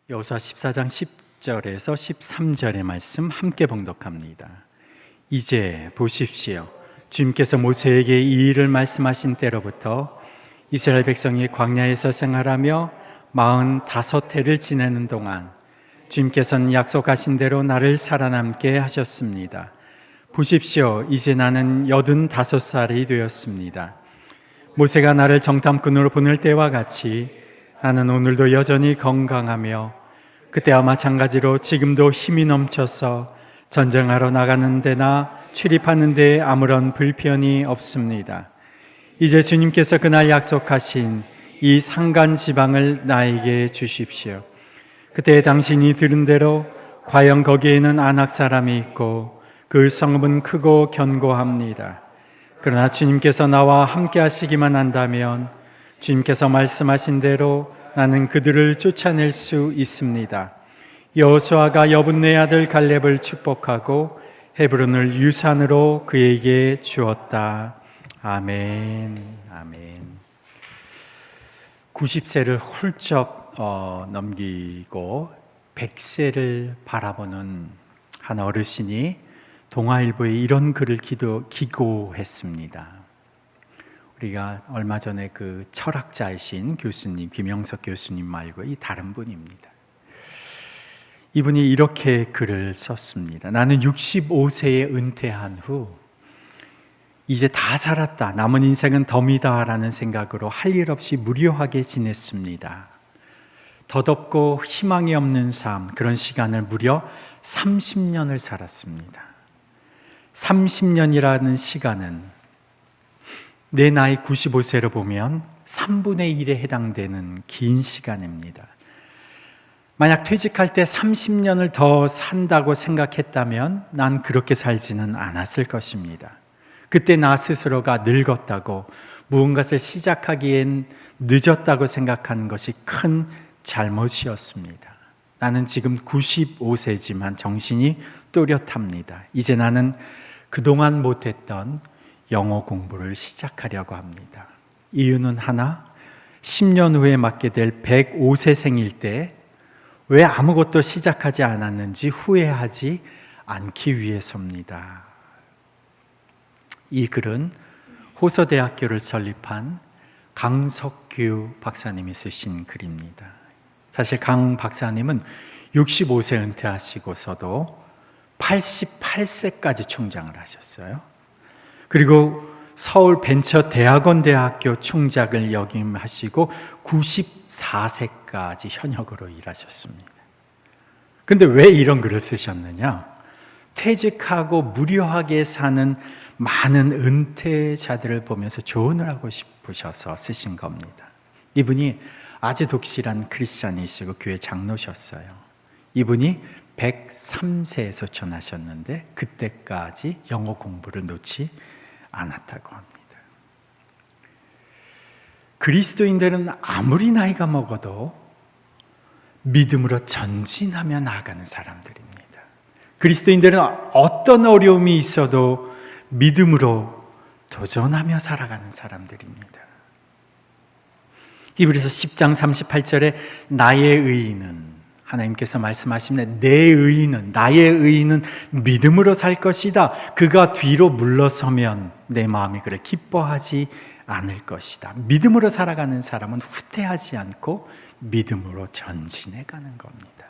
여호수아 14장 10절에서 13절의 말씀 함께 봉독합니다. 이제 보십시오. 주님께서 모세에게 이 일을 말씀하신 때로부터 이스라엘 백성이 광야에서 생활하며 45해를 지내는 동안 주님께서는 약속하신 대로 나를 살아남게 하셨습니다. 보십시오. 이제 나는 85살이 되었습니다. 모세가 나를 정탐꾼으로 보낼 때와 같이 나는 오늘도 여전히 건강하며 그때와 마찬가지로 지금도 힘이 넘쳐서 전쟁하러 나가는 데나 출입하는 데에 아무런 불편이 없습니다. 이제 주님께서 그날 약속하신 이 산간 지방을 나에게 주십시오. 그때 당신이 들은 대로 과연 거기에는 아낙 사람이 있고 그 성읍은 크고 견고합니다. 그러나 주님께서 나와 함께 하시기만 한다면 주님께서 말씀하신 대로 나는 그들을 쫓아낼 수 있습니다. 여호수아가 여분네 아들 갈렙을 축복하고 헤브론을 유산으로 그에게 주었다. 아멘. 아멘. 90세를 훌쩍 넘기고 100세를 바라보는 한 어르신이 동아일보에 이런 글을 기고했습니다. 우리가 얼마 전에 그 철학자이신 교수님, 김영석 교수님 말고 이 다른 분입니다. 이분이 이렇게 글을 썼습니다. 나는 65세에 은퇴한 후 이제 다 살았다, 남은 인생은 덤이다 라는 생각으로 할 일 없이 무료하게 지냈습니다. 덧없고 희망이 없는 삶, 그런 시간을 무려 30년을 살았습니다. 30년이라는 시간은 내 나이 95세로 보면 3분의 1에 해당되는 긴 시간입니다. 만약 퇴직할 때 30년을 더 산다고 생각했다면 난 그렇게 살지는 않았을 것입니다. 그때 나 스스로가 늙었다고, 무언가를 시작하기엔 늦었다고 생각하는 것이 큰 잘못이었습니다. 나는 지금 95세지만 정신이 또렷합니다. 이제 나는 그동안 못했던 영어 공부를 시작하려고 합니다. 이유는 하나, 10년 후에 맞게 될 105세 생일 때 왜 아무것도 시작하지 않았는지 후회하지 않기 위해서입니다. 이 글은 호서대학교를 설립한 강석규 박사님이 쓰신 글입니다. 사실 강 박사님은 65세 은퇴하시고서도 88세까지 총장을 하셨어요. 그리고 서울 벤처대학원 대학교 총장을 역임하시고 94세까지 현역으로 일하셨습니다. 그런데 왜 이런 글을 쓰셨느냐? 퇴직하고 무료하게 사는 많은 은퇴자들을 보면서 조언을 하고 싶으셔서 쓰신 겁니다. 이분이 아주 독실한 크리스찬이시고 교회 장로셨어요. 이분이 103세에 소천하셨는데 그때까지 영어 공부를 놓지 않았다고 합니다. 그리스도인들은 아무리 나이가 먹어도 믿음으로 전진하며 나아가는 사람들입니다. 그리스도인들은 어떤 어려움이 있어도 믿음으로 도전하며 살아가는 사람들입니다. 히브리서 10장 38절에 나의 의인은, 하나님께서 말씀하시면 내 의인은, 나의 의인은 믿음으로 살 것이다. 그가 뒤로 물러서면 내 마음이 그를 기뻐하지 않을 것이다. 믿음으로 살아가는 사람은 후퇴하지 않고 믿음으로 전진해 가는 겁니다.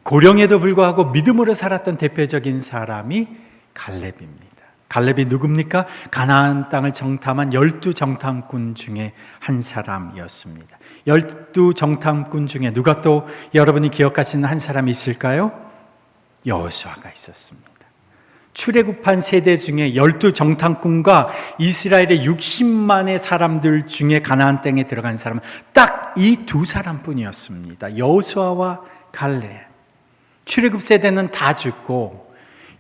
고령에도 불구하고 믿음으로 살았던 대표적인 사람이 갈렙입니다. 갈렙이 누굽니까? 가나안 땅을 정탐한 12정탐꾼 중에 한 사람이었습니다. 12정탐꾼 중에 누가 또 여러분이 기억하시는 한 사람이 있을까요? 여호수아가 있었습니다. 출애굽한 세대 중에 12정탐꾼과 이스라엘의 60만의 사람들 중에 가나안 땅에 들어간 사람은 딱 이 두 사람뿐이었습니다. 여호수아와 갈렙. 출애굽 세대는 다 죽고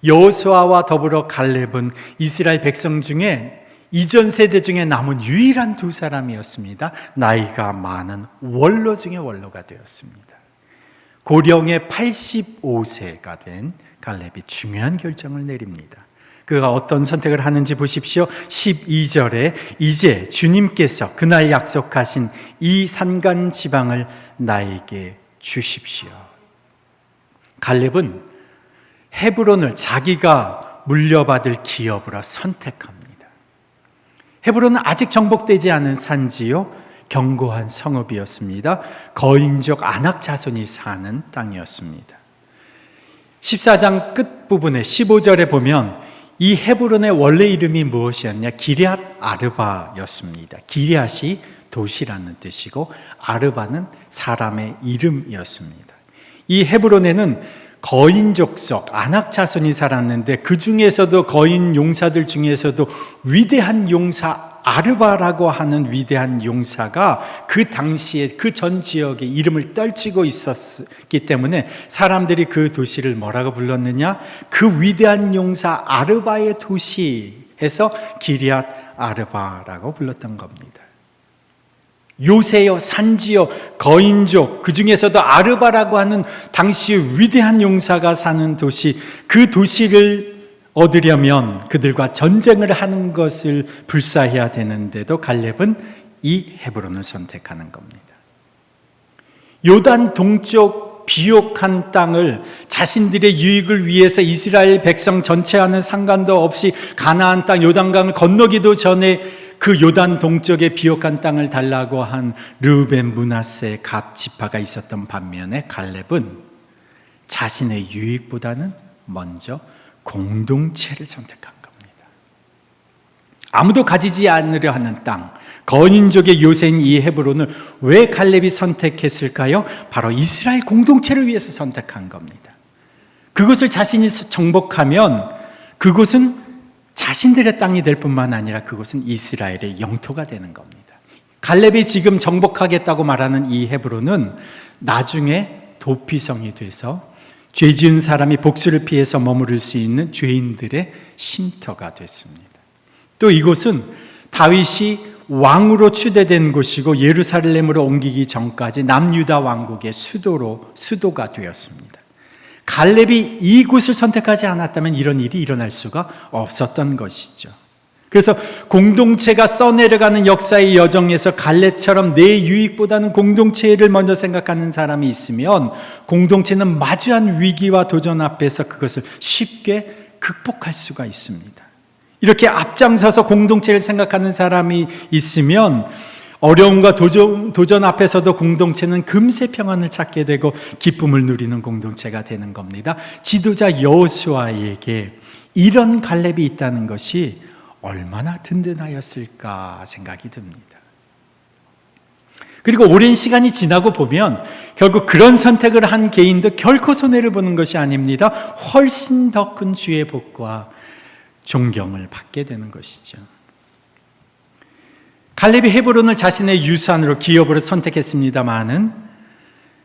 여호수아와 더불어 갈렙은 이스라엘 백성 중에 이전 세대 중에 남은 유일한 두 사람이었습니다. 나이가 많은 원로 중에 원로가 되었습니다. 고령의 85세가 된 갈렙이 중요한 결정을 내립니다. 그가 어떤 선택을 하는지 보십시오. 12절에 이제 주님께서 그날 약속하신 이 산간 지방을 나에게 주십시오. 갈렙은 헤브론을 자기가 물려받을 기업으로 선택합니다. 헤브론은 아직 정복되지 않은 산지요, 견고한 성읍이었습니다. 거인족 아낙 자손이 사는 땅이었습니다. 14장 끝부분에 15절에 보면 이 헤브론의 원래 이름이 무엇이었냐? 기럇 아르바였습니다. 기럇이 도시라는 뜻이고 아르바는 사람의 이름이었습니다. 이 헤브론에는 거인족속 아낙 자손이 살았는데 그 중에서도 거인 용사들 중에서도 위대한 용사 아르바라고 하는 위대한 용사가 그 당시에 그 전 지역에 이름을 떨치고 있었기 때문에 사람들이 그 도시를 뭐라고 불렀느냐? 그 위대한 용사 아르바의 도시에서 기럇 아르바라고 불렀던 겁니다. 요새요, 산지요, 거인족, 그 중에서도 아르바라고 하는 당시의 위대한 용사가 사는 도시, 그 도시를 얻으려면 그들과 전쟁을 하는 것을 불사해야 되는데도 갈렙은 이 헤브론을 선택하는 겁니다. 요단 동쪽 비옥한 땅을 자신들의 유익을 위해서 이스라엘 백성 전체와는 상관도 없이 가나안 땅 요단강을 건너기도 전에 그 요단 동쪽의 비옥한 땅을 달라고 한 르우벤, 므낫세, 갓 지파가 있었던 반면에 갈렙은 자신의 유익보다는 먼저 공동체를 선택한 겁니다. 아무도 가지지 않으려 하는 땅, 거인족의 요새인 이 헤브론을 왜 갈렙이 선택했을까요? 바로 이스라엘 공동체를 위해서 선택한 겁니다. 그것을 자신이 정복하면 그곳은 자신들의 땅이 될 뿐만 아니라 그곳은 이스라엘의 영토가 되는 겁니다. 갈렙이 지금 정복하겠다고 말하는 이 헤브론은 나중에 도피성이 돼서 죄 지은 사람이 복수를 피해서 머무를 수 있는 죄인들의 쉼터가 됐습니다. 또 이곳은 다윗이 왕으로 추대된 곳이고 예루살렘으로 옮기기 전까지 남유다 왕국의 수도가 되었습니다. 갈렙이 이곳을 선택하지 않았다면 이런 일이 일어날 수가 없었던 것이죠. 그래서 공동체가 써내려가는 역사의 여정에서 갈렙처럼 내 유익보다는 공동체를 먼저 생각하는 사람이 있으면 공동체는 마주한 위기와 도전 앞에서 그것을 쉽게 극복할 수가 있습니다. 이렇게 앞장서서 공동체를 생각하는 사람이 있으면 어려움과 도전 앞에서도 공동체는 금세 평안을 찾게 되고 기쁨을 누리는 공동체가 되는 겁니다. 지도자 여호수아에게 이런 갈렙이 있다는 것이 얼마나 든든하였을까 생각이 듭니다. 그리고 오랜 시간이 지나고 보면 결국 그런 선택을 한 개인도 결코 손해를 보는 것이 아닙니다. 훨씬 더 큰 주의 복과 존경을 받게 되는 것이죠. 갈렙이 헤브론을 자신의 유산으로 기업으로 선택했습니다마는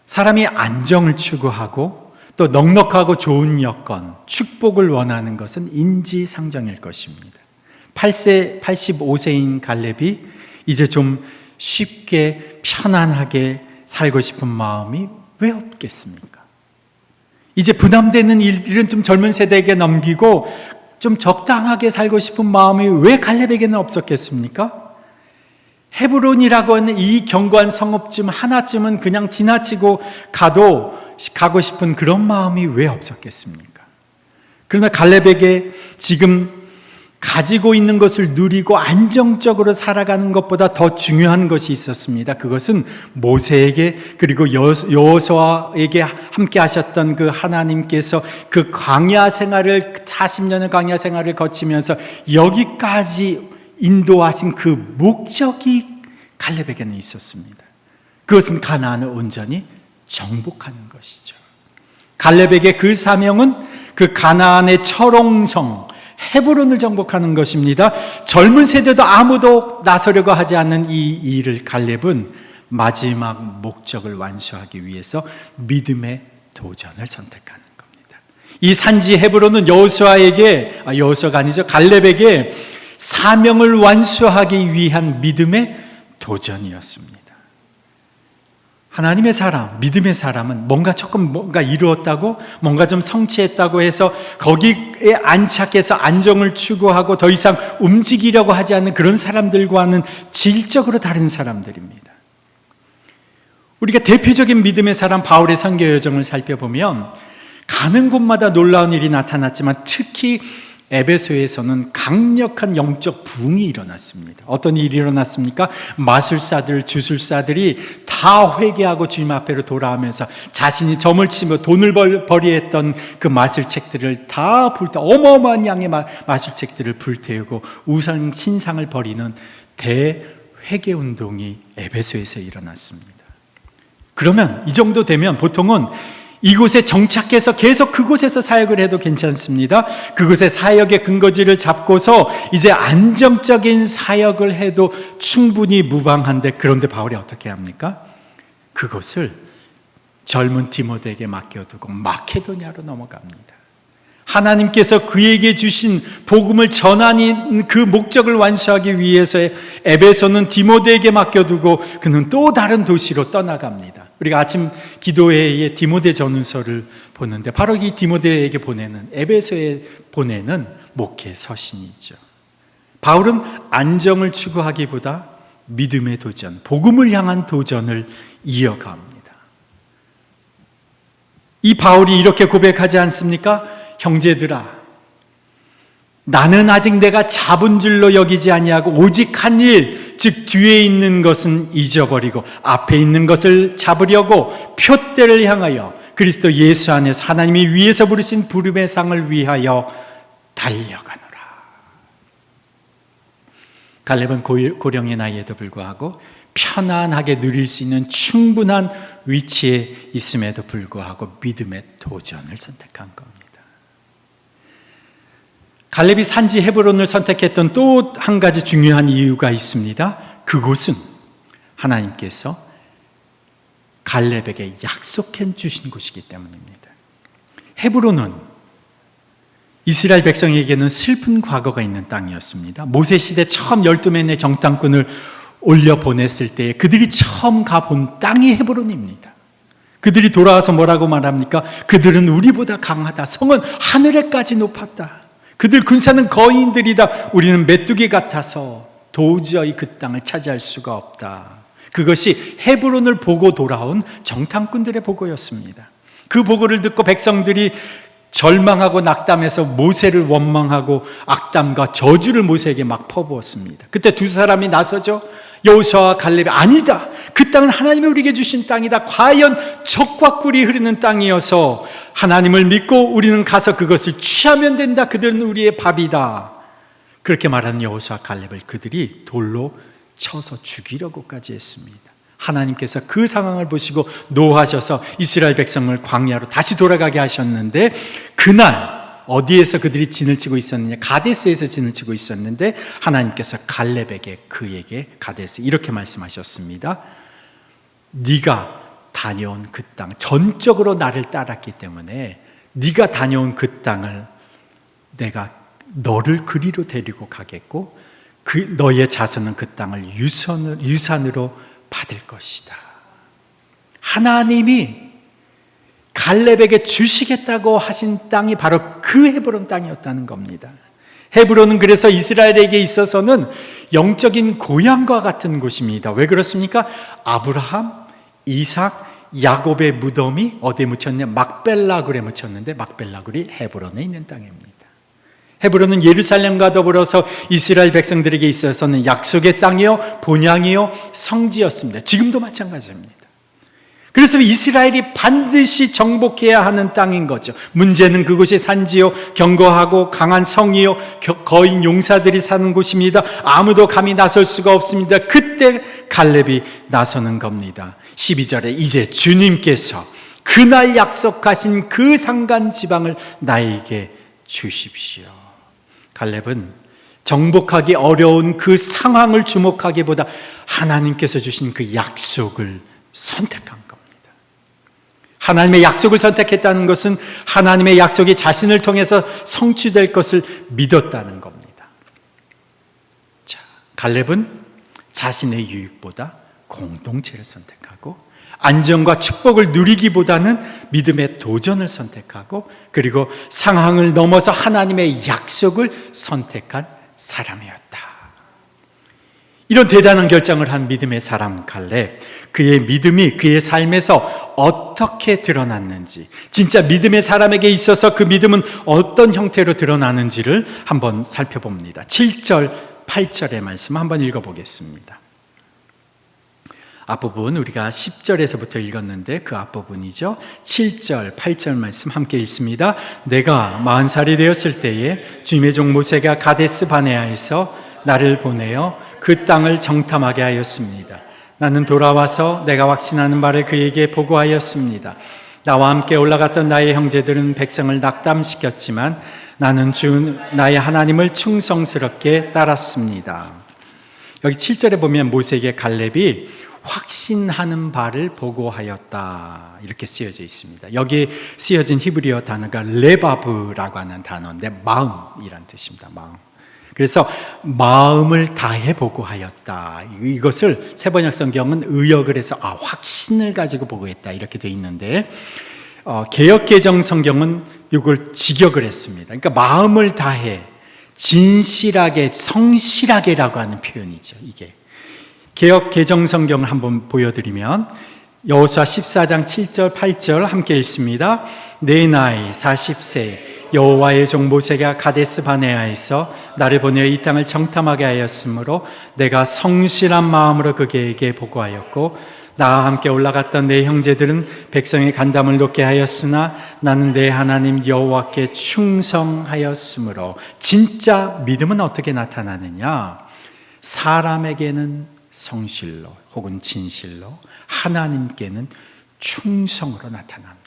사람이 안정을 추구하고 또 넉넉하고 좋은 여건, 축복을 원하는 것은 인지상정일 것입니다. 85세인 갈렙이 이제 좀 쉽게 편안하게 살고 싶은 마음이 왜 없겠습니까? 이제 부담되는 일들은 좀 젊은 세대에게 넘기고 좀 적당하게 살고 싶은 마음이 왜 갈렙에게는 없었겠습니까? 헤브론이라고 하는 이 견고한 성읍쯤 하나쯤은 그냥 지나치고 가고 싶은 그런 마음이 왜 없었겠습니까? 그러나 갈렙에게 지금 가지고 있는 것을 누리고 안정적으로 살아가는 것보다 더 중요한 것이 있었습니다. 그것은 모세에게 그리고 여호수아에게 함께 하셨던 그 하나님께서 그 광야 생활을 40년의 광야 생활을 거치면서 여기까지 인도하신 그 목적이 갈렙에게는 있었습니다. 그것은 가나안을 온전히 정복하는 것이죠. 갈렙에게 그 사명은 그 가나안의 철옹성 헤브론을 정복하는 것입니다. 젊은 세대도 아무도 나서려고 하지 않는 이 일을 갈렙은 마지막 목적을 완수하기 위해서 믿음의 도전을 선택하는 겁니다. 이 산지 헤브론은 여호수아가 아니죠. 갈렙에게 사명을 완수하기 위한 믿음의 도전이었습니다. 하나님의 사람, 믿음의 사람은 뭔가 이루었다고, 뭔가 좀 성취했다고 해서 거기에 안착해서 안정을 추구하고 더 이상 움직이려고 하지 않는 그런 사람들과는 질적으로 다른 사람들입니다. 우리가 대표적인 믿음의 사람 바울의 선교 여정을 살펴보면 가는 곳마다 놀라운 일이 나타났지만 특히 에베소에서는 강력한 영적 부흥이 일어났습니다. 어떤 일이 일어났습니까? 마술사들, 주술사들이 다 회개하고 주님 앞으로 돌아오면서 자신이 점을 치며 돈을 벌이했던 그 마술책들을 다 어마어마한 양의 마술책들을 불태우고 우상 신상을 버리는 대회개 운동이 에베소에서 일어났습니다. 그러면 이 정도 되면 보통은 이곳에 정착해서 계속 그곳에서 사역을 해도 괜찮습니다. 그곳의 사역의 근거지를 잡고서 이제 안정적인 사역을 해도 충분히 무방한데, 그런데 바울이 어떻게 합니까? 그것을 젊은 디모데에게 맡겨두고 마케도냐로 넘어갑니다. 하나님께서 그에게 주신 복음을 전하는 그 목적을 완수하기 위해서 에베소는 디모데에게 맡겨두고 그는 또 다른 도시로 떠나갑니다. 우리가 아침 기도회에 디모데 전후서를 보는데 바로 이 디모데에게 보내는, 에베소에 보내는 목회 서신이죠. 바울은 안정을 추구하기보다 믿음의 도전, 복음을 향한 도전을 이어갑니다. 이 바울이 이렇게 고백하지 않습니까? 형제들아, 나는 아직 내가 잡은 줄로 여기지 아니하고 오직 한 일, 즉 뒤에 있는 것은 잊어버리고 앞에 있는 것을 잡으려고 표대를 향하여 그리스도 예수 안에서 하나님이 위에서 부르신 부름의 상을 위하여 달려가노라. 갈렙은 고령의 나이에도 불구하고 편안하게 누릴 수 있는 충분한 위치에 있음에도 불구하고 믿음의 도전을 선택한 겁니다. 갈렙이 산지 헤브론을 선택했던 또 한 가지 중요한 이유가 있습니다. 그곳은 하나님께서 갈렙에게 약속해 주신 곳이기 때문입니다. 헤브론은 이스라엘 백성에게는 슬픈 과거가 있는 땅이었습니다. 모세 시대 처음 12명의 정탐꾼을 올려 보냈을 때 그들이 처음 가본 땅이 헤브론입니다. 그들이 돌아와서 뭐라고 말합니까? 그들은 우리보다 강하다. 성은 하늘에까지 높았다. 그들 군사는 거인들이다. 우리는 메뚜기 같아서 도저히 그 땅을 차지할 수가 없다. 그것이 헤브론을 보고 돌아온 정탐꾼들의 보고였습니다. 그 보고를 듣고 백성들이 절망하고 낙담해서 모세를 원망하고 악담과 저주를 모세에게 막 퍼부었습니다. 그때 두 사람이 나서죠. 여호수아와 갈렙이 아니다. 그 땅은 하나님이 우리에게 주신 땅이다. 과연 젖과 꿀이 흐르는 땅이어서 하나님을 믿고 우리는 가서 그것을 취하면 된다. 그들은 우리의 밥이다. 그렇게 말하는 여호수아 갈렙을 그들이 돌로 쳐서 죽이려고까지 했습니다. 하나님께서 그 상황을 보시고 노하셔서 이스라엘 백성을 광야로 다시 돌아가게 하셨는데, 그날 어디에서 그들이 진을 치고 있었느냐? 가데스에서 진을 치고 있었는데 하나님께서 갈렙에게 그에게 가데스 이렇게 말씀하셨습니다. 네가 다녀온 그 땅, 전적으로 나를 따랐기 때문에 네가 다녀온 그 땅을 내가 너를 그리로 데리고 가겠고 그 너의 자손은 그 땅을 유산으로 받을 것이다. 하나님이 갈렙에게 주시겠다고 하신 땅이 바로 그 헤브론 땅이었다는 겁니다. 헤브론은 그래서 이스라엘에게 있어서는 영적인 고향과 같은 곳입니다. 왜 그렇습니까? 아브라함, 이삭, 야곱의 무덤이 어디에 묻혔냐? 막벨라굴에 묻혔는데 막벨라굴이 헤브론에 있는 땅입니다. 헤브론은 예루살렘과 더불어서 이스라엘 백성들에게 있어서는 약속의 땅이요, 본향이요, 성지였습니다. 지금도 마찬가지입니다. 그래서 이스라엘이 반드시 정복해야 하는 땅인 거죠. 문제는 그곳이 산지요, 견고하고 강한 성이요, 거인 용사들이 사는 곳입니다. 아무도 감히 나설 수가 없습니다. 그때 갈렙이 나서는 겁니다. 12절에 이제 주님께서 그날 약속하신 그 산간 지방을 나에게 주십시오. 갈렙은 정복하기 어려운 그 상황을 주목하기보다 하나님께서 주신 그 약속을 선택한 겁니다. 하나님의 약속을 선택했다는 것은 하나님의 약속이 자신을 통해서 성취될 것을 믿었다는 겁니다. 자, 갈렙은 자신의 유익보다 공동체를 선택하고 안정과 축복을 누리기보다는 믿음의 도전을 선택하고 그리고 상황을 넘어서 하나님의 약속을 선택한 사람이었다. 이런 대단한 결정을 한 믿음의 사람 갈렙, 그의 믿음이 그의 삶에서 어떻게 드러났는지, 진짜 믿음의 사람에게 있어서 그 믿음은 어떤 형태로 드러나는지를 한번 살펴봅니다. 7절, 8절의 말씀 한번 읽어보겠습니다. 앞부분 우리가 10절에서부터 읽었는데 그 앞부분이죠. 7절, 8절 말씀 함께 읽습니다. 내가 40살이 되었을 때에 주님의 종 모세가 가데스 바네아에서 나를 보내어 그 땅을 정탐하게 하였습니다. 나는 돌아와서 내가 확신하는 바를 그에게 보고하였습니다. 나와 함께 올라갔던 나의 형제들은 백성을 낙담시켰지만 나는 주 나의 하나님을 충성스럽게 따랐습니다. 여기 7절에 보면 모세에게 갈렙이 확신하는 바를 보고하였다 이렇게 쓰여져 있습니다. 여기에 쓰여진 히브리어 단어가 레바브라고 하는 단어인데 마음이란 뜻입니다. 마음. 그래서 마음을 다해 보고하였다. 이것을 세번역 성경은 의역을 해서 확신을 가지고 보고했다 이렇게 돼 있는데 개역개정 성경은 이걸 직역을 했습니다. 그러니까 마음을 다해 진실하게 성실하게라고 하는 표현이죠. 이게 개역개정 성경을 한번 보여드리면 여호수아 14장 7절 8절 함께 읽습니다. 내 나이 40세 여호와의 종 모세가 가데스 바네아에서 나를 보내어 이 땅을 정탐하게 하였으므로 내가 성실한 마음으로 그에게 보고하였고 나와 함께 올라갔던 내 형제들은 백성의 간담을 높게 하였으나 나는 내 하나님 여호와께 충성하였으므로. 진짜 믿음은 어떻게 나타나느냐? 사람에게는 성실로 혹은 진실로, 하나님께는 충성으로 나타납니다.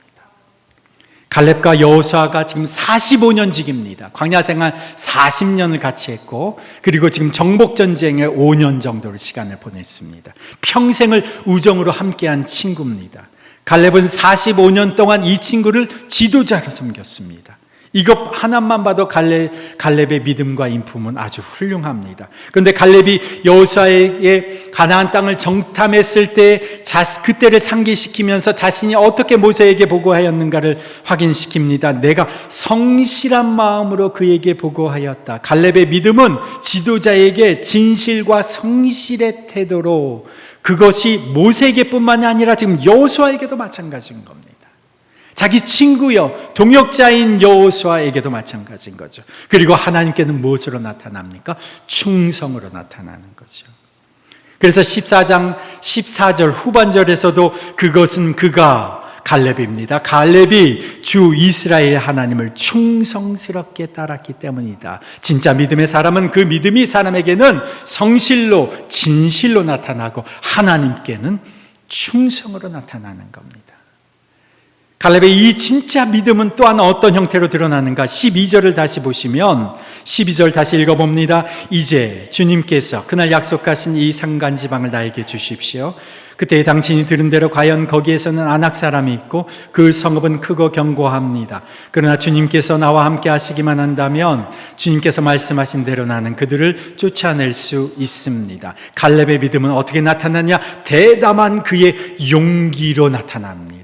갈렙과 여호수아가 지금 45년직입니다. 광야생활 40년을 같이 했고, 그리고 지금 정복전쟁에 5년 정도의 시간을 보냈습니다. 평생을 우정으로 함께한 친구입니다. 갈렙은 45년 동안 이 친구를 지도자로 섬겼습니다. 이것 하나만 봐도 갈렙의 믿음과 인품은 아주 훌륭합니다. 그런데 갈렙이 여호수아에게 가나안 땅을 정탐했을 때 그때를 상기시키면서 자신이 어떻게 모세에게 보고하였는가를 확인시킵니다. 내가 성실한 마음으로 그에게 보고하였다. 갈렙의 믿음은 지도자에게 진실과 성실의 태도로, 그것이 모세에게뿐만이 아니라 지금 여호수아에게도 마찬가지인 겁니다. 자기 친구여 동역자인 여호수아에게도 마찬가지인 거죠. 그리고 하나님께는 무엇으로 나타납니까? 충성으로 나타나는 거죠. 그래서 14장 14절 후반절에서도 그것은 그가 갈렙입니다. 갈렙이 주 이스라엘 하나님을 충성스럽게 따랐기 때문이다. 진짜 믿음의 사람은 그 믿음이 사람에게는 성실로 진실로 나타나고 하나님께는 충성으로 나타나는 겁니다. 갈렙의 이 진짜 믿음은 또한 어떤 형태로 드러나는가? 12절을 다시 보시면 12절 다시 읽어봅니다. 이제 주님께서 그날 약속하신 이 산간 지방을 나에게 주십시오. 그때 당신이 들은 대로 과연 거기에서는 아낙 사람이 있고 그 성읍은 크고 견고합니다. 그러나 주님께서 나와 함께 하시기만 한다면 주님께서 말씀하신 대로 나는 그들을 쫓아낼 수 있습니다. 갈렙의 믿음은 어떻게 나타나냐? 대담한 그의 용기로 나타납니다.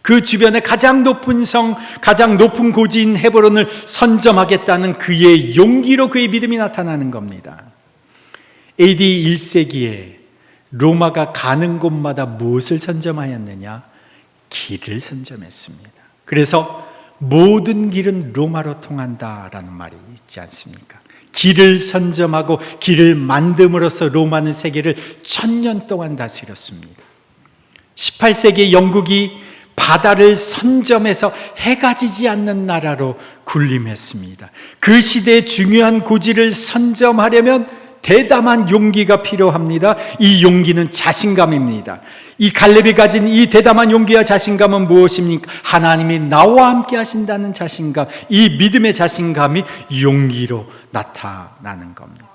그 주변에 가장 높은 성, 가장 높은 고지인 헤브론을 선점하겠다는 그의 용기로 그의 믿음이 나타나는 겁니다. AD 1세기에 로마가 가는 곳마다 무엇을 선점하였느냐? 길을 선점했습니다. 그래서 모든 길은 로마로 통한다라는 말이 있지 않습니까? 길을 선점하고 길을 만듦으로써 로마는 세계를 1000년 동안 다스렸습니다. 18세기 영국이 바다를 선점해서 해가 지지 않는 나라로 군림했습니다. 그 시대의 중요한 고지를 선점하려면 대담한 용기가 필요합니다. 이 용기는 자신감입니다. 이 갈렙이 가진 이 대담한 용기와 자신감은 무엇입니까? 하나님이 나와 함께 하신다는 자신감, 이 믿음의 자신감이 용기로 나타나는 겁니다.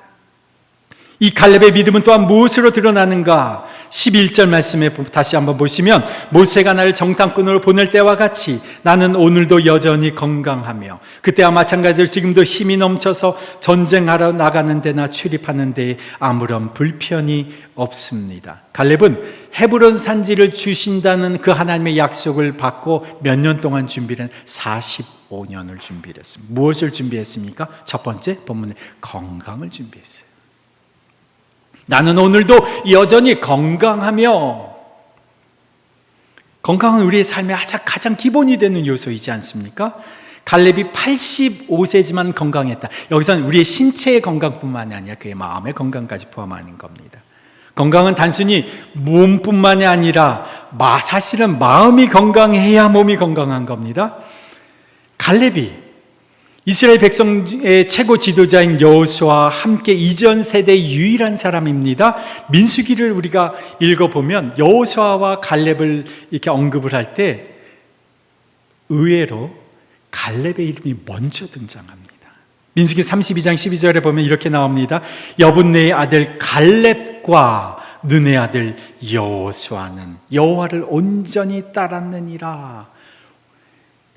이 갈렙의 믿음은 또한 무엇으로 드러나는가? 11절 말씀에 다시 한번 보시면 모세가 나를 정탐꾼으로 보낼 때와 같이 나는 오늘도 여전히 건강하며 그때와 마찬가지로 지금도 힘이 넘쳐서 전쟁하러 나가는 데나 출입하는 데에 아무런 불편이 없습니다. 갈렙은 헤브론 산지를 주신다는 그 하나님의 약속을 받고 몇 년 동안 준비를 45년을 준비를 했습니다. 무엇을 준비했습니까? 첫 번째 본문에 건강을 준비했어요. 나는 오늘도 여전히 건강하며, 건강은 우리의 삶의 가장 기본이 되는 요소이지 않습니까? 갈렙이 85세지만 건강했다. 여기서는 우리의 신체의 건강뿐만이 아니라 그의 마음의 건강까지 포함하는 겁니다. 건강은 단순히 몸뿐만이 아니라 사실은 마음이 건강해야 몸이 건강한 겁니다. 갈렙이 이스라엘 백성의 최고 지도자인 여호수아와 함께 이전 세대의 유일한 사람입니다. 민수기를 우리가 읽어보면 여호수아와 갈렙을 이렇게 언급을 할 때 의외로 갈렙의 이름이 먼저 등장합니다. 민수기 32장 12절에 보면 이렇게 나옵니다. 여분네의 아들 갈렙과 눈의 아들 여호수아는 여호와를 온전히 따랐느니라.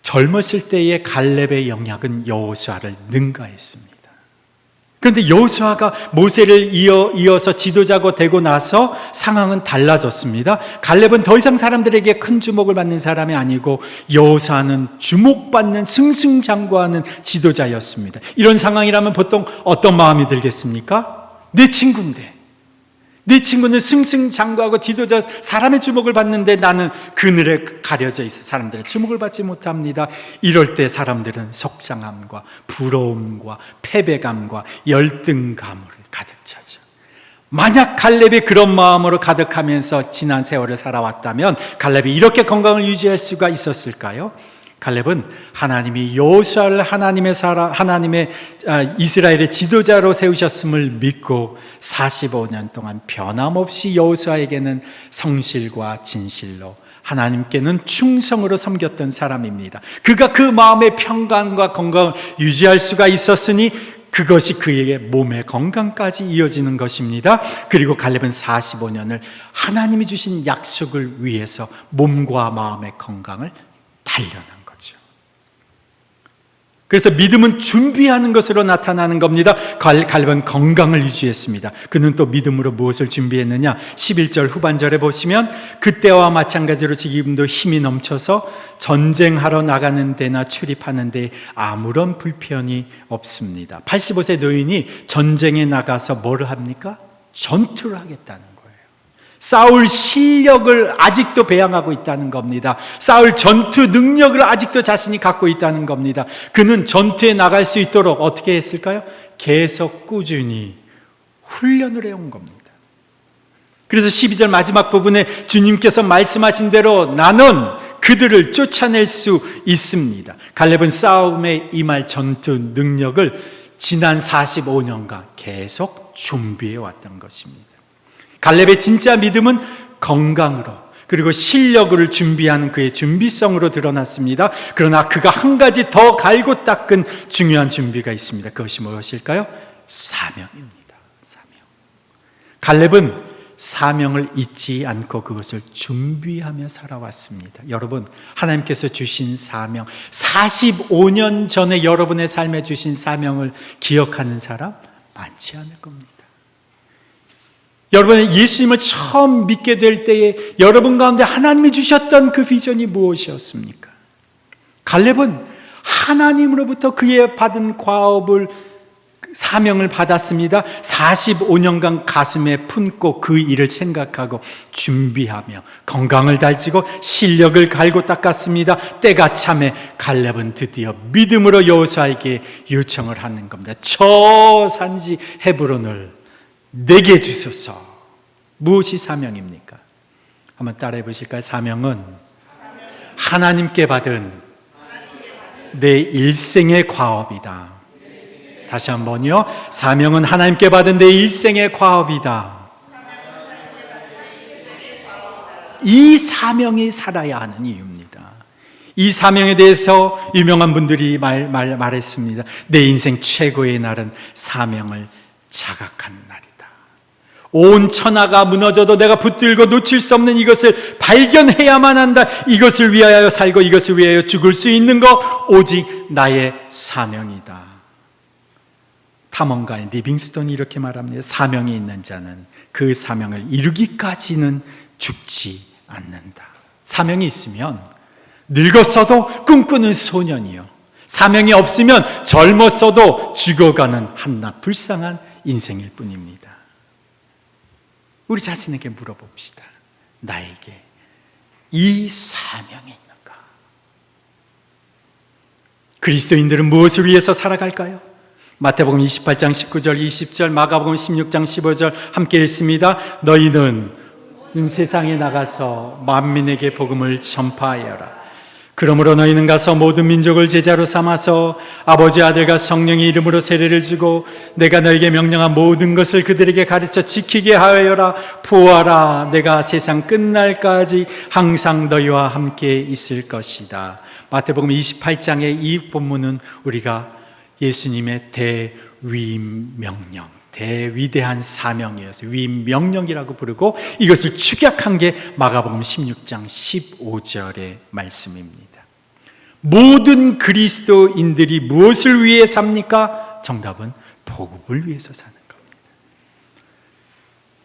젊었을 때의 갈렙의 영향은 여호수아를 능가했습니다. 그런데 여호수아가 모세를 이어서 지도자가 되고 나서 상황은 달라졌습니다. 갈렙은 더 이상 사람들에게 큰 주목을 받는 사람이 아니고 여호수아는 주목받는 승승장구하는 지도자였습니다. 이런 상황이라면 보통 어떤 마음이 들겠습니까? 내 친구인데, 네 친구는 승승장구하고 지도자, 사람의 주목을 받는데 나는 그늘에 가려져 있어 사람들의 주목을 받지 못합니다. 이럴 때 사람들은 속상함과 부러움과 패배감과 열등감을 가득 차죠. 만약 갈렙이 그런 마음으로 가득하면서 지난 세월을 살아왔다면 갈렙이 이렇게 건강을 유지할 수가 있었을까요? 갈렙은 하나님이 여호수아를 하나님의 이스라엘의 지도자로 세우셨음을 믿고 45년 동안 변함없이 여호수아에게는 성실과 진실로, 하나님께는 충성으로 섬겼던 사람입니다. 그가 그 마음의 평강과 건강을 유지할 수가 있었으니 그것이 그에게 몸의 건강까지 이어지는 것입니다. 그리고 갈렙은 45년을 하나님이 주신 약속을 위해서 몸과 마음의 건강을 단련한 거죠. 그래서 믿음은 준비하는 것으로 나타나는 겁니다. 갈렙은 건강을 유지했습니다. 그는 또 믿음으로 무엇을 준비했느냐? 11절 후반절에 보시면 그때와 마찬가지로 지금도 힘이 넘쳐서 전쟁하러 나가는 데나 출입하는 데 아무런 불편이 없습니다. 85세 노인이 전쟁에 나가서 뭐를 합니까? 전투를 하겠다는 거예요. 싸울 실력을 아직도 배양하고 있다는 겁니다. 싸울 전투 능력을 아직도 자신이 갖고 있다는 겁니다. 그는 전투에 나갈 수 있도록 어떻게 했을까요? 계속 꾸준히 훈련을 해온 겁니다. 그래서 12절 마지막 부분에 주님께서 말씀하신 대로 나는 그들을 쫓아낼 수 있습니다. 갈렙은 싸움에 임할 전투 능력을 지난 45년간 계속 준비해 왔던 것입니다. 갈렙의 진짜 믿음은 건강으로 그리고 실력을 준비하는 그의 준비성으로 드러났습니다. 그러나 그가 한 가지 더 갈고 닦은 중요한 준비가 있습니다. 그것이 무엇일까요? 사명입니다. 사명. 갈렙은 사명을 잊지 않고 그것을 준비하며 살아왔습니다. 여러분, 하나님께서 주신 사명, 45년 전에 여러분의 삶에 주신 사명을 기억하는 사람 많지 않을 겁니다. 여러분은 예수님을 처음 믿게 될 때에 여러분 가운데 하나님이 주셨던 그 비전이 무엇이었습니까? 갈렙은 하나님으로부터 그의 받은 과업을, 사명을 받았습니다. 45년간 가슴에 품고 그 일을 생각하고 준비하며 건강을 다지고 실력을 갈고 닦았습니다. 때가 참에 갈렙은 드디어 믿음으로 여호수아에게 요청을 하는 겁니다. 저 산지 헤브론을 내게 주소서. 무엇이 사명입니까? 한번 따라해 보실까요? 사명은 하나님께 받은 내 일생의 과업이다. 다시 한번요. 사명은 하나님께 받은 내 일생의 과업이다. 이 사명이 살아야 하는 이유입니다. 이 사명에 대해서 유명한 분들이 말했습니다. 내 인생 최고의 날은 사명을 자각한 날이다. 온 천하가 무너져도 내가 붙들고 놓칠 수 없는 이것을 발견해야만 한다. 이것을 위하여 살고 이것을 위하여 죽을 수 있는 것 오직 나의 사명이다. 탐험가인 리빙스톤이 이렇게 말합니다. 사명이 있는 자는 그 사명을 이루기까지는 죽지 않는다. 사명이 있으면 늙었어도 꿈꾸는 소년이요, 사명이 없으면 젊었어도 죽어가는 한낱 불쌍한 인생일 뿐입니다. 우리 자신에게 물어봅시다. 나에게 이 사명이 있는가? 그리스도인들은 무엇을 위해서 살아갈까요? 마태복음 28장 19절 20절, 마가복음 16장 15절 함께 읽습니다. 너희는 세상에 나가서 만민에게 복음을 전파하여라. 그러므로 너희는 가서 모든 민족을 제자로 삼아서 아버지, 아들과 성령의 이름으로 세례를 주고 내가 너에게 명령한 모든 것을 그들에게 가르쳐 지키게 하여라. 보아라, 내가 세상 끝날까지 항상 너희와 함께 있을 것이다. 마태복음 28장의 이 본문은 우리가 예수님의 대위명령, 대위대한 사명이어서 위명령이라고 부르고, 이것을 축약한 게 마가복음 16장 15절의 말씀입니다. 모든 그리스도인들이 무엇을 위해 삽니까? 정답은 복음을 위해서 사는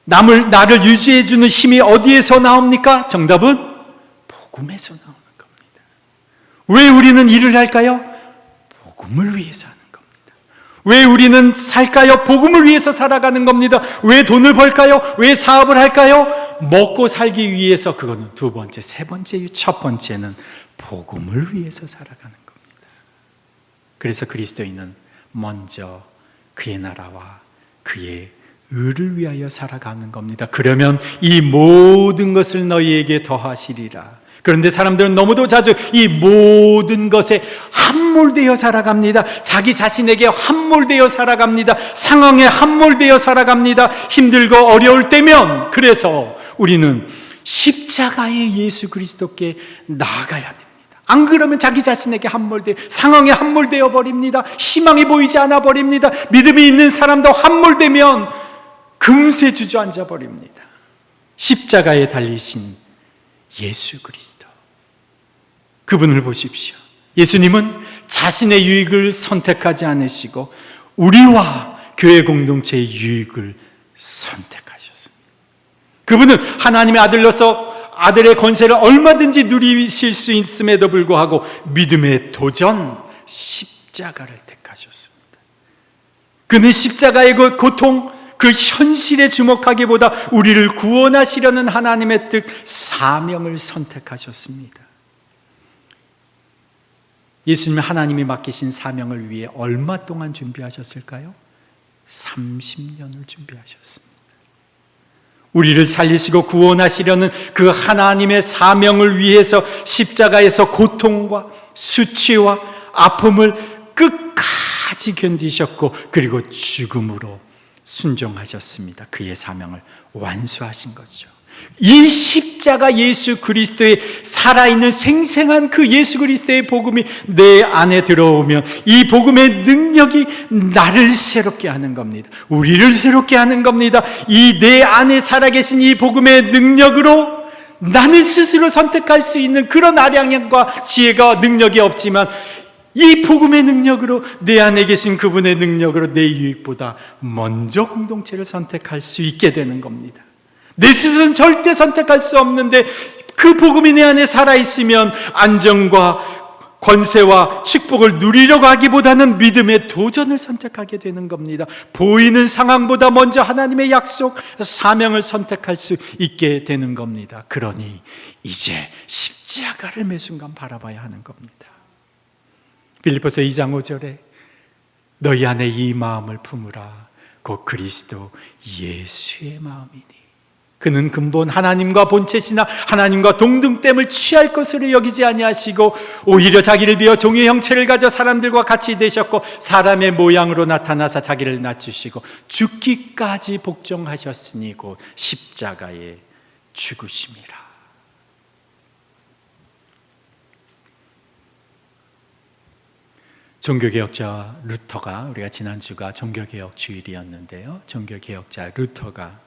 겁니다. 나를 유지해주는 힘이 어디에서 나옵니까? 정답은 복음에서 나오는 겁니다. 왜 우리는 일을 할까요? 복음을 위해서 하는 겁니다. 왜 우리는 살까요? 복음을 위해서 살아가는 겁니다. 왜 돈을 벌까요? 왜 사업을 할까요? 먹고 살기 위해서. 그거는 두 번째, 세 번째, 첫 번째는 복음을 위해서 살아가는 겁니다. 그래서 그리스도인은 먼저 그의 나라와 그의 의를 위하여 살아가는 겁니다. 그러면 이 모든 것을 너희에게 더하시리라. 그런데 사람들은 너무도 자주 이 모든 것에 함몰되어 살아갑니다. 자기 자신에게 함몰되어 살아갑니다. 상황에 함몰되어 살아갑니다. 힘들고 어려울 때면. 그래서 우리는 십자가의 예수 그리스도께 나아가야 됩니다. 안 그러면 자기 자신에게 상황에 함몰되어 버립니다. 희망이 보이지 않아 버립니다. 믿음이 있는 사람도 함몰되면 금세 주저앉아 버립니다. 십자가에 달리신 예수 그리스도, 그분을 보십시오. 예수님은 자신의 유익을 선택하지 않으시고 우리와 교회 공동체의 유익을 선택하셨습니다. 그분은 하나님의 아들로서 아들의 권세를 얼마든지 누리실 수 있음에도 불구하고 믿음의 도전, 십자가를 택하셨습니다. 그는 십자가의 그 고통, 그 현실에 주목하기보다 우리를 구원하시려는 하나님의 뜻, 사명을 선택하셨습니다. 예수님은 하나님이 맡기신 사명을 위해 얼마 동안 준비하셨을까요? 30년을 준비하셨습니다. 우리를 살리시고 구원하시려는 그 하나님의 사명을 위해서 십자가에서 고통과 수치와 아픔을 끝까지 견디셨고, 그리고 죽음으로 순종하셨습니다. 그의 사명을 완수하신 거죠. 이 십자가 예수 그리스도의 살아있는 생생한 그 예수 그리스도의 복음이 내 안에 들어오면 이 복음의 능력이 나를 새롭게 하는 겁니다. 우리를 새롭게 하는 겁니다. 이 내 안에 살아계신 이 복음의 능력으로 나는 스스로 선택할 수 있는 그런 아량과 지혜가, 능력이 없지만 이 복음의 능력으로, 내 안에 계신 그분의 능력으로 내 유익보다 먼저 공동체를 선택할 수 있게 되는 겁니다. 내 스스로는 절대 선택할 수 없는데 그 복음이 내 안에 살아있으면 안정과 권세와 축복을 누리려고 하기보다는 믿음의 도전을 선택하게 되는 겁니다. 보이는 상황보다 먼저 하나님의 약속, 사명을 선택할 수 있게 되는 겁니다. 그러니 이제 십자가를 매 순간 바라봐야 하는 겁니다. 빌립보서 2장 5절에 너희 안에 이 마음을 품으라. 곧 그리스도 예수의 마음이니 그는 근본 하나님과 본체시나 하나님과 동등됨을 취할 것으로 여기지 아니하시고 오히려 자기를 비어 종의 형체를 가져 사람들과 같이 되셨고 사람의 모양으로 나타나사 자기를 낮추시고 죽기까지 복종하셨으니 곧 십자가에 죽으심이라. 종교개혁자 루터가, 우리가 지난주가 종교개혁 주일이었는데요, 종교개혁자 루터가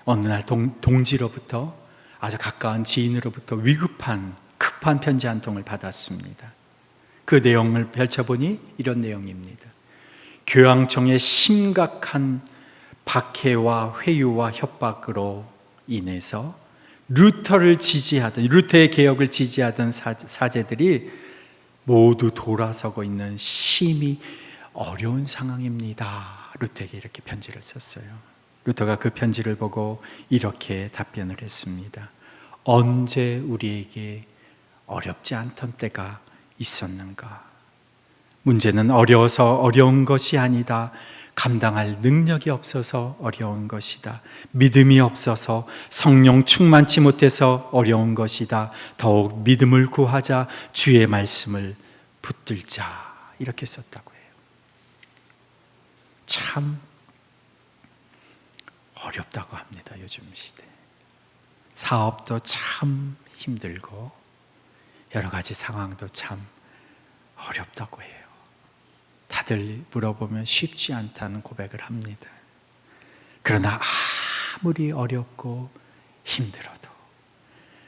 어느 날 동지로부터, 아주 가까운 지인으로부터 급한 편지 한 통을 받았습니다. 그 내용을 펼쳐보니 이런 내용입니다. 교황청의 심각한 박해와 회유와 협박으로 인해서 루터의 개혁을 지지하던 사제들이 모두 돌아서고 있는 심히 어려운 상황입니다. 루터에게 이렇게 편지를 썼어요. 루터가 그 편지를 보고 이렇게 답변을 했습니다. 언제 우리에게 어렵지 않던 때가 있었는가? 문제는 어려워서 어려운 것이 아니다. 감당할 능력이 없어서 어려운 것이다. 믿음이 없어서 성령 충만치 못해서 어려운 것이다. 더욱 믿음을 구하자. 주의 말씀을 붙들자. 이렇게 썼다고 해요. 참 어렵다고 합니다. 요즘 시대. 사업도 참 힘들고 여러 가지 상황도 참 어렵다고 해요. 다들 물어보면 쉽지 않다는 고백을 합니다. 그러나 아무리 어렵고 힘들어도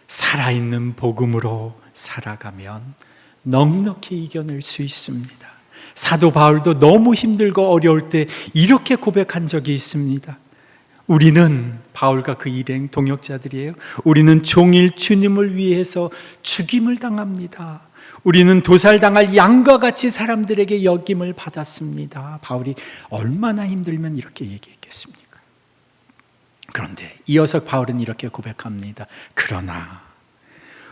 살아있는 복음으로 살아가면 넉넉히 이겨낼 수 있습니다. 사도 바울도 너무 힘들고 어려울 때 이렇게 고백한 적이 있습니다. 우리는 바울과 그 일행 동역자들이에요. 우리는 종일 주님을 위해서 죽임을 당합니다. 우리는 도살당할 양과 같이 사람들에게 여김을 받았습니다. 바울이 얼마나 힘들면 이렇게 얘기했겠습니까? 그런데 이어서 바울은 이렇게 고백합니다. 그러나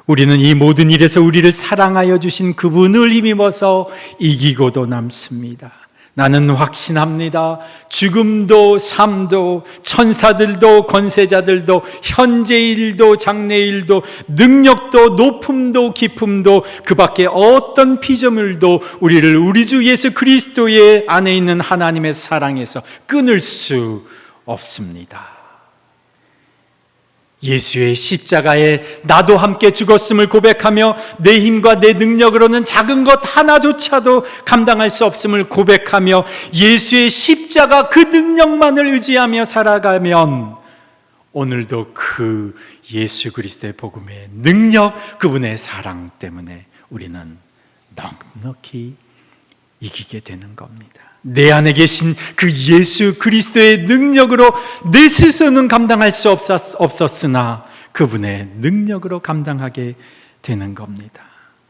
우리는 이 모든 일에서 우리를 사랑하여 주신 그분을 힘입어서 이기고도 남습니다. 나는 확신합니다. 죽음도 삶도 천사들도 권세자들도 현재일도 장래일도 능력도 높음도 깊음도 그 밖에 어떤 피조물도 우리를 우리 주 예수 그리스도의 안에 있는 하나님의 사랑에서 끊을 수 없습니다. 예수의 십자가에 나도 함께 죽었음을 고백하며 내 힘과 내 능력으로는 작은 것 하나조차도 감당할 수 없음을 고백하며 예수의 십자가 그 능력만을 의지하며 살아가면 오늘도 그 예수 그리스도의 복음의 능력, 그분의 사랑 때문에 우리는 넉넉히 이기게 되는 겁니다. 내 안에 계신 그 예수 그리스도의 능력으로 내 스스로는 감당할 수 없었으나 그분의 능력으로 감당하게 되는 겁니다.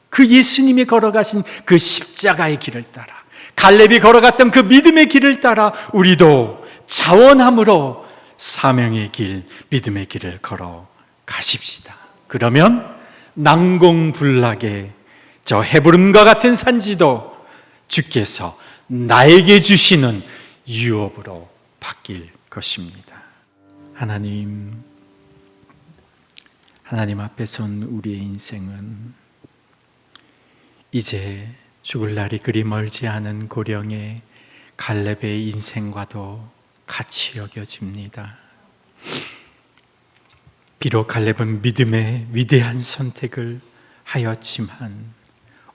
그 예수님이 걸어가신 그 십자가의 길을 따라, 갈렙이 걸어갔던 그 믿음의 길을 따라 우리도 자원함으로 사명의 길, 믿음의 길을 걸어 가십시다. 그러면 난공불락의 저 헤브론과 같은 산지도 주께서 나에게 주시는 유업으로 바뀔 것입니다. 하나님 앞에 선 우리의 인생은 이제 죽을 날이 그리 멀지 않은 고령의 갈렙의 인생과도 같이 여겨집니다. 비록 갈렙은 믿음의 위대한 선택을 하였지만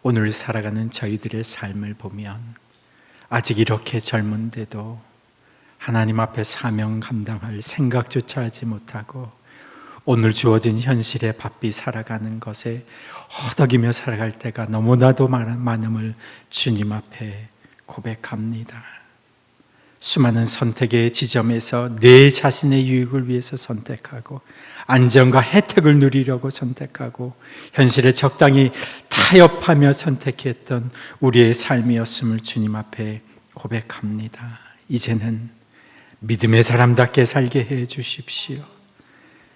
오늘 살아가는 저희들의 삶을 보면 아직 이렇게 젊은데도 하나님 앞에 사명 감당할 생각조차 하지 못하고 오늘 주어진 현실에 바삐 살아가는 것에 허덕이며 살아갈 때가 너무나도 많음을 주님 앞에 고백합니다. 수많은 선택의 지점에서 내 자신의 유익을 위해서 선택하고 안정과 혜택을 누리려고 선택하고 현실에 적당히 타협하며 선택했던 우리의 삶이었음을 주님 앞에 고백합니다. 이제는 믿음의 사람답게 살게 해 주십시오.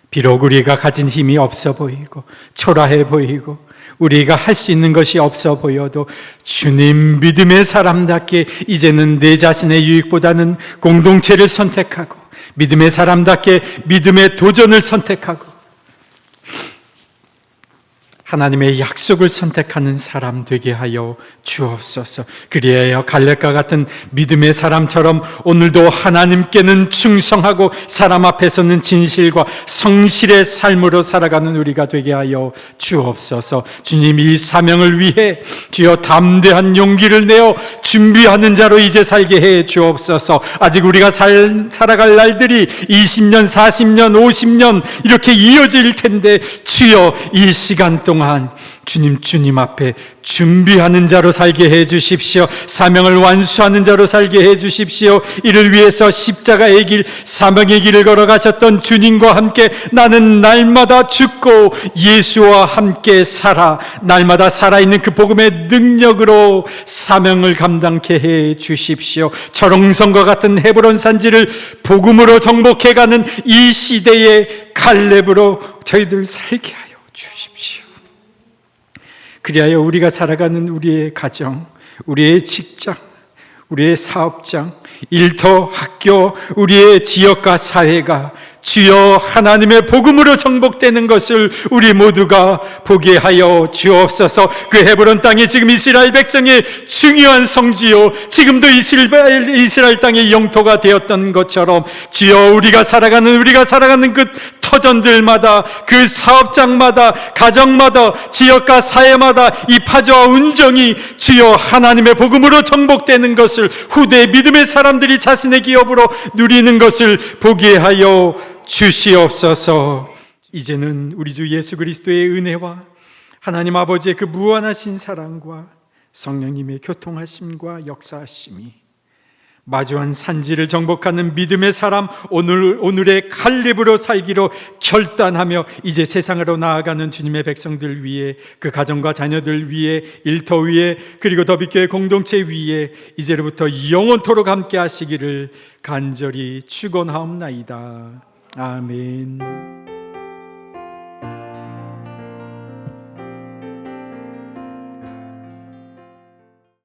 비록 우리가 가진 힘이 없어 보이고 초라해 보이고 우리가 할 수 있는 것이 없어 보여도 주님 믿음의 사람답게 이제는 내 자신의 유익보다는 공동체를 선택하고 믿음의 사람답게 믿음의 도전을 선택하고 하나님의 약속을 선택하는 사람 되게 하여 주옵소서. 그리하여 갈렙과 같은 믿음의 사람처럼 오늘도 하나님께는 충성하고 사람 앞에서는 진실과 성실의 삶으로 살아가는 우리가 되게 하여 주옵소서. 주님 이 사명을 위해 주여 담대한 용기를 내어 준비하는 자로 이제 살게 해 주옵소서. 아직 우리가 살아갈 날들이 20년, 40년, 50년 이렇게 이어질 텐데 주여 이 시간 동안 동안 주님 앞에 준비하는 자로 살게 해 주십시오. 사명을 완수하는 자로 살게 해 주십시오. 이를 위해서 십자가의 길, 사명의 길을 걸어가셨던 주님과 함께 나는 날마다 죽고 예수와 함께 살아 날마다 살아있는 그 복음의 능력으로 사명을 감당케 해 주십시오. 철옹성과 같은 헤브론 산지를 복음으로 정복해가는 이 시대의 갈렙으로 저희들 살게 하여 주십시오. 그리하여 우리가 살아가는 우리의 가정, 우리의 직장, 우리의 사업장, 일터, 학교, 우리의 지역과 사회가 주여 하나님의 복음으로 정복되는 것을 우리 모두가 보게 하여 주옵소서. 그 헤브론 땅이 지금 이스라엘 백성의 중요한 성지요, 지금도 이스라엘 땅의 영토가 되었던 것처럼 주여 우리가 살아가는 그 터전들마다, 그 사업장마다, 가정마다, 지역과 사회마다 이 파주와 운정이 주여 하나님의 복음으로 정복되는 것을 후대 믿음의 사람들이 자신의 기업으로 누리는 것을 보게 하여 주시옵소서. 이제는 우리 주 예수 그리스도의 은혜와 하나님 아버지의 그 무한하신 사랑과 성령님의 교통하심과 역사하심이 마주한 산지를 정복하는 믿음의 사람, 오늘의 갈렙으로 살기로 결단하며 이제 세상으로 나아가는 주님의 백성들 위해, 그 가정과 자녀들 위해, 일터 위에, 그리고 더비교회 공동체 위에 이제로부터 영원토록 함께 하시기를 간절히 축원하옵나이다. 아멘.